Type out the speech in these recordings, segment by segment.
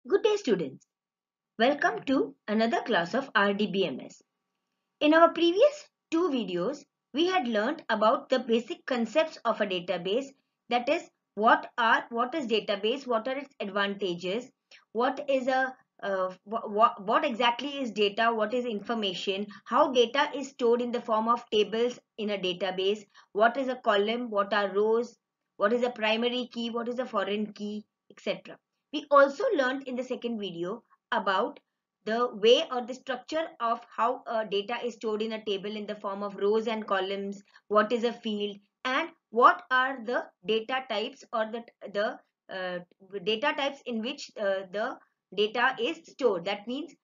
Good day, students. Welcome to another class of RDBMS. In our previous two videos, we had learned about the basic concepts of a database. That is, what is database, what are its advantages, what is what exactly is data, what is information, how data is stored in the form of tables in a database, what is a column, what are rows, what is a primary key, what is a foreign key, etc. We also learned in the second video about the way or the structure of how data is stored in a table in the form of rows and columns, what is a field, and what are the data types or the uh, data types in which the data is stored. That means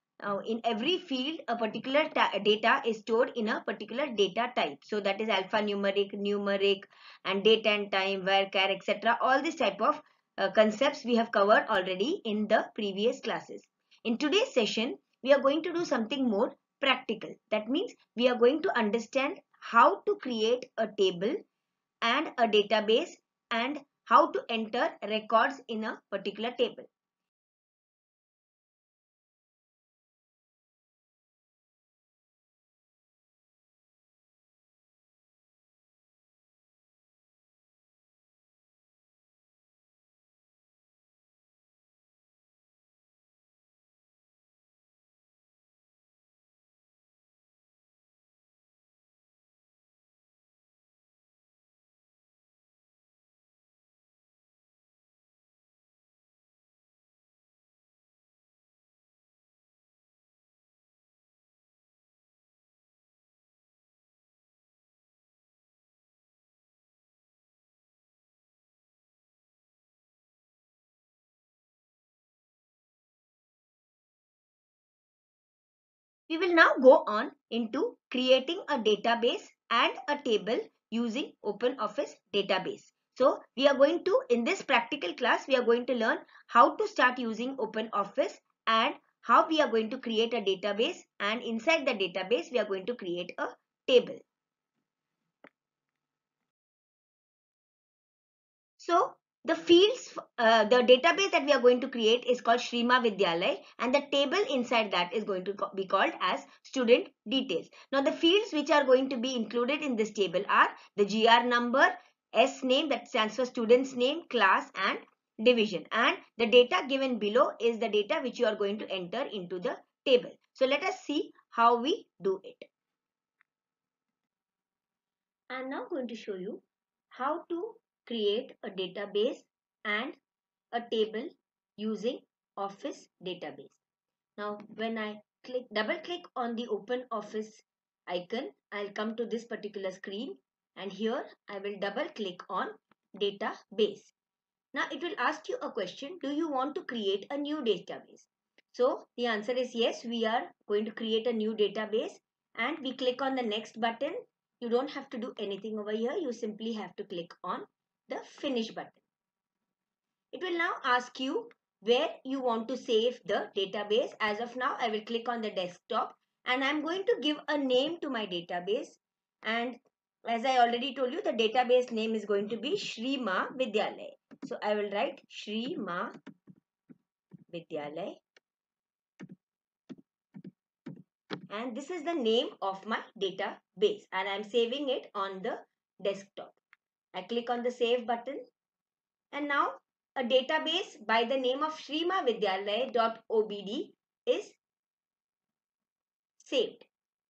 in every field a particular data is stored in a particular data type. So that is alphanumeric, numeric, and date and time, where, char, etc. All these type of concepts we have covered already in the previous classes. In today's session, we are going to do something more practical. That means we are going to understand how to create a table and a database and how to enter records in a particular table. We will now go on into creating a database and a table using OpenOffice database. So we are going to, in this practical class, we are going to learn how to start using OpenOffice and how we are going to create a database, and inside the database we are going to create a table. So the database that we are going to create is called Shrima Vidyalay, and the table inside that is going to be called as student details. Now the fields which are going to be included in this table are the GR number, S name, that stands for student's name, class, and division. And the data given below is the data which you are going to enter into the table. So let us see how we do it. I am now going to show you how to create a database and a table using Office database. Now, when I double click on the Open Office icon, I'll come to this particular screen, and here I will double click on database. Now, it will ask you a question: do you want to create a new database? So, the answer is yes, we are going to create a new database, and we click on the next button. You don't have to do anything over here. You simply have to click on the finish button. It will now ask you where you want to save the database. As of now, I will click on the desktop, and I'm going to give a name to my database. And as I already told you, the database name is going to be Shrima Vidyalay. So I will write Shrima Vidyalay, and this is the name of my database, and I'm saving it on the desktop. I click on the save button, and now a database by the name of srimavidyalay.obd is saved.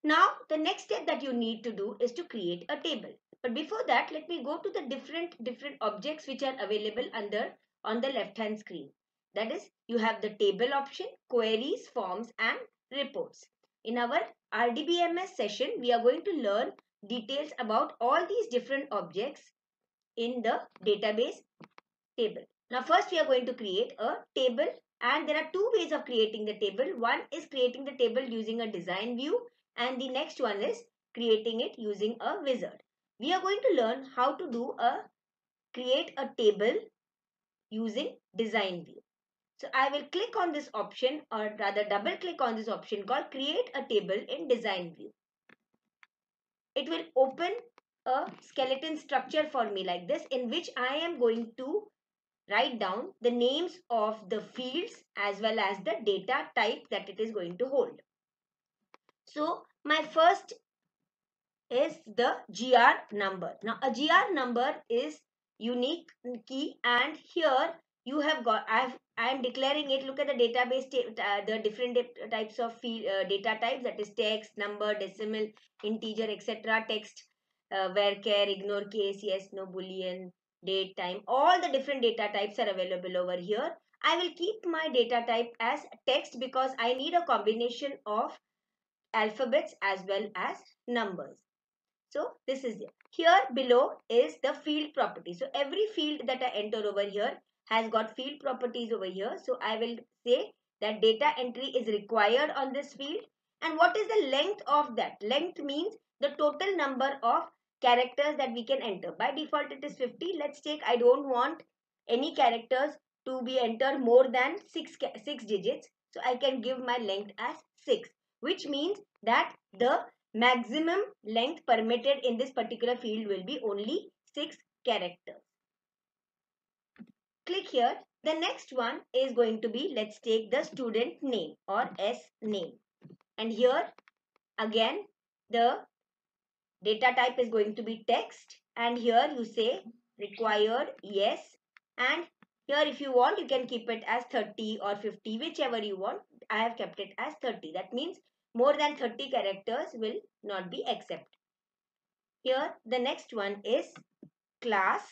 Now the next step that you need to do is to create a table. But before that, let me go to the different objects which are available on the left hand screen. That is, you have the table option, queries, forms, and reports. In our RDBMS session, we are going to learn details about all these different objects in the database table. Now first we are going to create a table, and there are two ways of creating the table. One is creating the table using a design view, and the next one is creating it using a wizard. We are going to learn how to create a table using design view. So I will click on this option, or rather double click on this option called create a table in design view. It will open a skeleton structure for me like this, in which I am going to write down the names of the fields as well as the data type that it is going to hold. So my first is the GR number. Now a GR number is unique key, and here you have got, I am declaring it. Look at the database, the different types of data types, that is text, number, decimal, integer, etc. Text, varchar, ignore, case, yes, no, boolean, date, time. All the different data types are available over here. I will keep my data type as text because I need a combination of alphabets as well as numbers. So this is it. Here below is the field property. So every field that I enter over here has got field properties over here. So I will say that data entry is required on this field. And what is the length of that? Length means the total number of characters that we can enter. By default it is 50. Let's take, I don't want any characters to be entered more than 6 digits. So I can give my length as 6, which means that the maximum length permitted in this particular field will be only 6 characters. Click here. The next one is going to be, let's take the student name or S name. And here again the data type is going to be text, and here you say required yes, and here if you want you can keep it as 30 or 50, whichever you want. I have kept it as 30. That means more than 30 characters will not be accepted. Here the next one is class.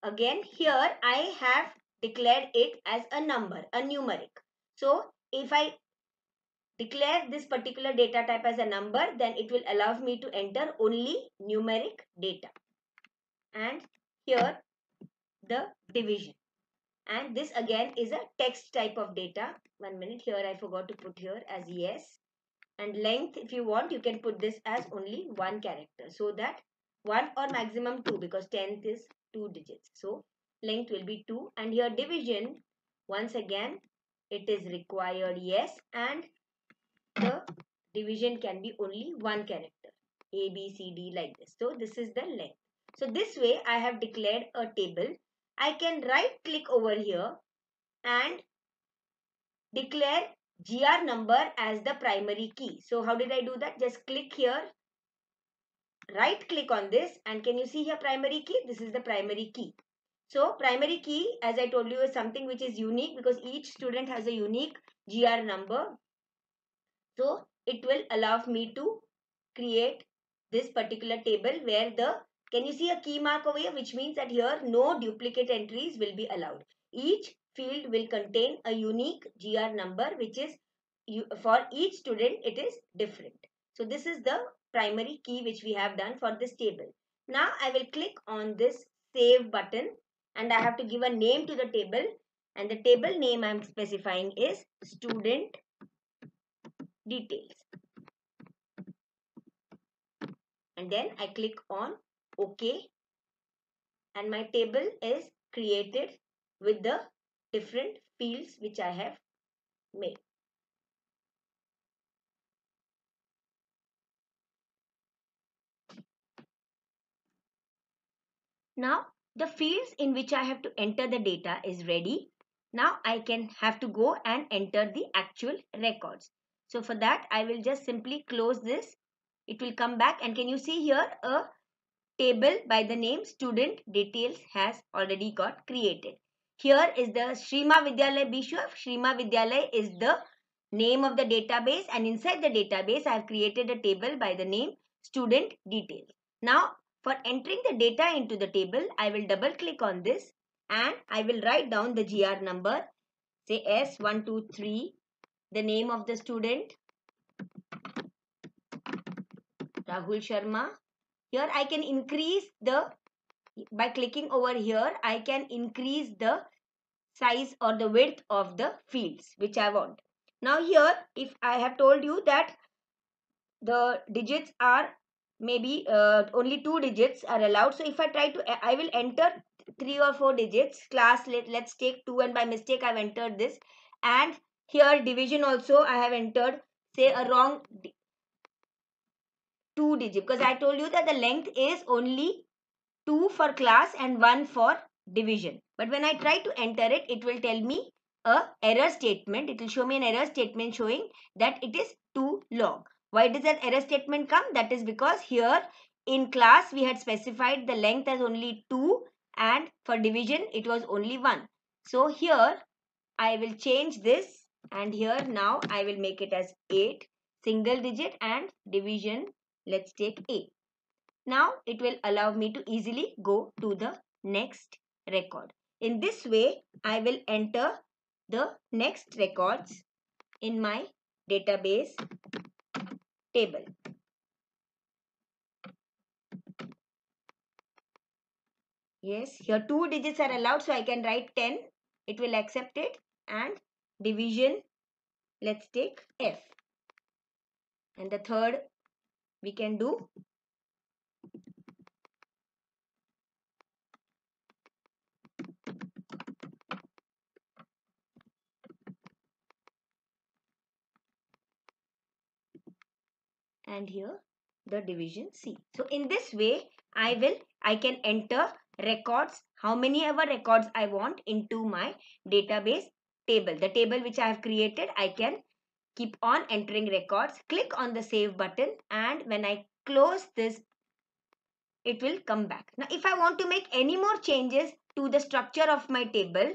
Again here I have declared it as a number, a numeric. So if I declare this particular data type as a number, then it will allow me to enter only numeric data. And here the division. And this again is a text type of data. 1 minute, here I forgot to put here as yes. And length, if you want, you can put this as only 1 character, so that 1 or maximum 2, because 10th is 2 digits. So length will be 2. And here division, once again it is required yes, and the division can be only 1 character, A, B, C, D, like this. So this is the length. So this way I have declared a table. I can right click over here and declare GR number as the primary key. So how did I do that? Just click here, right click on this, and can you see here primary key? This is the primary key. So primary key, as I told you, is something which is unique because each student has a unique GR number. So it will allow me to create this particular table where the, can you see a key mark over here, which means that here no duplicate entries will be allowed. Each field will contain a unique GR number, which is for each student it is different. So this is the primary key which we have done for this table. Now I will click on this save button and I have to give a name to the table, and the table name I am specifying is student details. And then I click on OK, and my table is created with the different fields which I have made. Now the fields in which I have to enter the data is ready. Now I can have to go and enter the actual records. So for that I will just simply close this. It will come back, and can you see here a table by the name student details has already got created. Here is the Shrima Vidyalaya Bishwa. Shrima Vidyalaya is the name of the database, and inside the database I have created a table by the name student details. Now for entering the data into the table, I will double click on this and I will write down the GR number, say S123, the name of the student Rahul Sharma. Here I can increase the, by clicking over here, I can increase the size or the width of the fields which I want. Now here, if I have told you that the digits are maybe only 2 digits are allowed. So if I try to, I will enter 3 or 4 digits. Class, let's take 2, and by mistake I have entered this. And here division also I have entered, say, a wrong 2 digit, because I told you that the length is only 2 for class and 1 for division. But when I try to enter it, it will tell me a error statement. It will show me an error statement showing that it is 2 log. Why does that error statement come? That is because here in class we had specified the length as only 2 and for division it was only 1. So here I will change this, and here now I will make it as 8 single digit and division, let's take 8. Now it will allow me to easily go to the next record. In this way, I will enter the next records in my database table. Yes, here 2 digits are allowed, so I can write 10. It will accept it, and division, let's take F. And the third we can do and here the division C. So in this way I can enter records, how many ever records I want, into my database table. The table which I have created, I can keep on entering records. Click on the save button, and when I close this, it will come back. Now if I want to make any more changes to the structure of my table,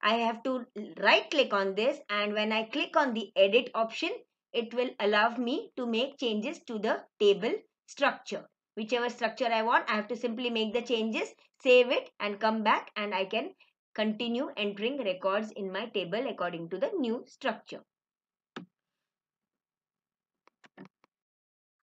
I have to right click on this, and when I click on the edit option, it will allow me to make changes to the table structure. Whichever structure I want, I have to simply make the changes, save it and come back, and I can continue entering records in my table according to the new structure.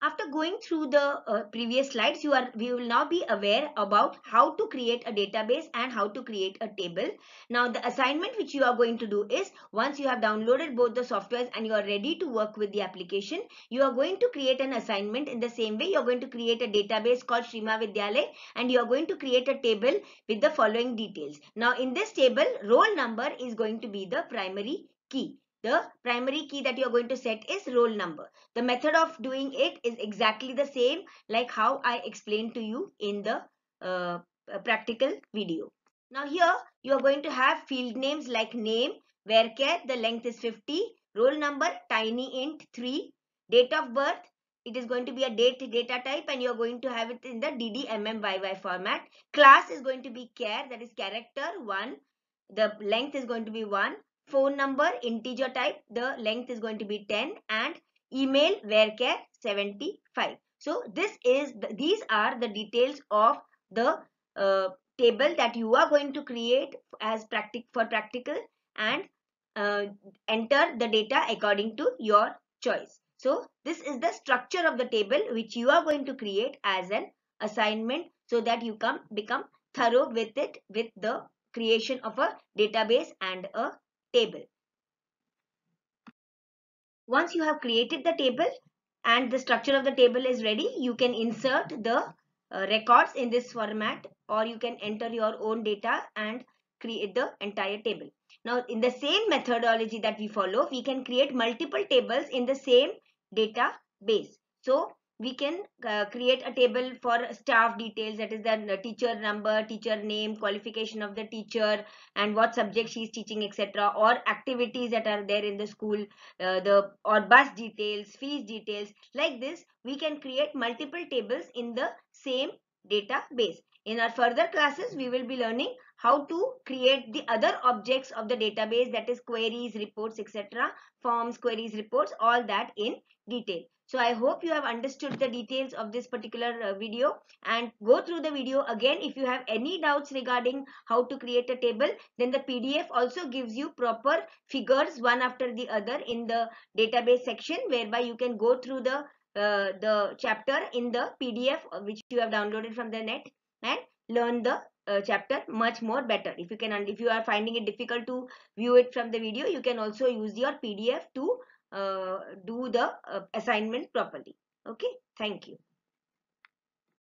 After going through the previous slides, we will now be aware about how to create a database and how to create a table. Now the assignment which you are going to do is, once you have downloaded both the softwares and you are ready to work with the application, you are going to create an assignment. In the same way, you are going to create a database called Shrima Vidyalay, and you are going to create a table with the following details. Now in this table, roll number is going to be the primary key. The primary key that you are going to set is roll number. The method of doing it is exactly the same like how I explained to you in the practical video. Now here you are going to have field names like name, varchar, the length is 50, roll number tiny int 3, date of birth, it is going to be a data type, and you are going to have it in the DDMMYY format. Class is going to be char, that is character 1, the length is going to be 1. Phone number integer type, the length is going to be 10, and email varchar 75. So these are the details of the table that you are going to create as practical, and enter the data according to your choice. So this is the structure of the table which you are going to create as an assignment, so that you become thorough with it, with the creation of a database and a table. Once you have created the table and the structure of the table is ready, you can insert the records in this format, or you can enter your own data and create the entire table. Now in the same methodology that we follow, we can create multiple tables in the same database. So we can create a table for staff details, that is the teacher number, teacher name, qualification of the teacher, and what subject she is teaching, etc., or activities that are there in the school, or bus details, fees details. Like this, we can create multiple tables in the same database. In our further classes, we will be learning how to create the other objects of the database, that is queries, reports, etc., forms, queries, reports, all that in detail. So I hope you have understood the details of this particular video, and go through the video again. If you have any doubts regarding how to create a table, then the PDF also gives you proper figures one after the other in the database section, whereby you can go through the chapter in the PDF which you have downloaded from the net, and learn the chapter much more better. If you are finding it difficult to view it from the video, you can also use your PDF to do the assignment properly. Okay, thank you.